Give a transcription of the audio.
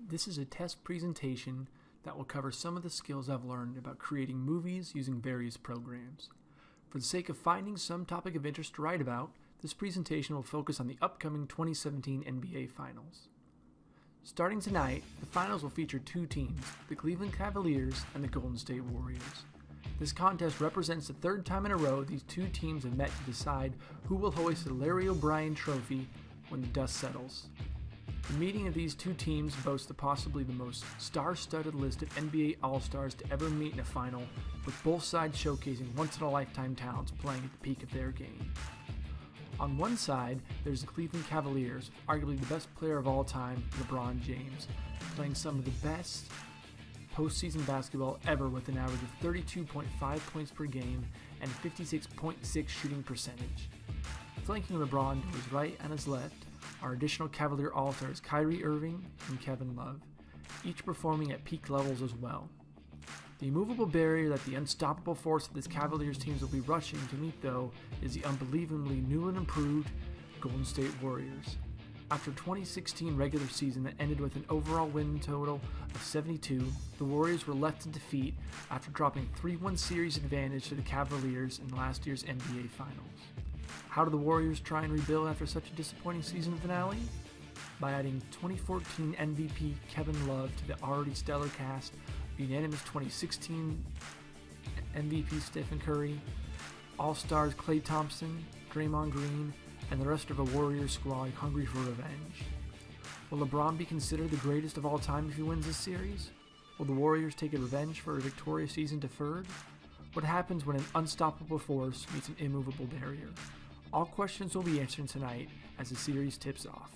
This is a test presentation that will cover some of the skills I've learned about creating movies using various programs. For the sake of finding some topic of interest to write about, this presentation will focus on the upcoming 2017 NBA Finals. Starting tonight, the finals will feature two teams, the Cleveland Cavaliers and the Golden State Warriors. This contest represents the third time in a row these two teams have met to decide who will hoist the Larry O'Brien Trophy when the dust settles. The meeting of these two teams boasts possibly the most star-studded list of NBA All-Stars to ever meet in a final, with both sides showcasing once-in-a-lifetime talents playing at the peak of their game. On one side, there's the Cleveland Cavaliers, arguably the best player of all time, LeBron James, playing some of the best postseason basketball ever with an average of 32.5 points per game and 56.6 shooting percentage. Flanking LeBron to his right and his left are additional Cavalier All-Stars Kyrie Irving and Kevin Love, each performing at peak levels as well. The immovable barrier that the unstoppable force of this Cavaliers teams will be rushing to meet, though, is the unbelievably new and improved Golden State Warriors. After a 2016 regular season that ended with an overall win total of 72, the Warriors were left in defeat after dropping 3-1 series advantage to the Cavaliers in last year's NBA Finals. How do the Warriors try and rebuild after such a disappointing season finale? By adding 2014 MVP Kevin Love to the already stellar cast of unanimous 2016 MVP Stephen Curry, All-Stars Klay Thompson, Draymond Green, and the rest of a Warriors squad hungry for revenge. Will LeBron be considered the greatest of all time if he wins this series? Will the Warriors take a revenge for a victorious season deferred? What happens when an unstoppable force meets an immovable barrier? All questions will be answered tonight as the series tips off.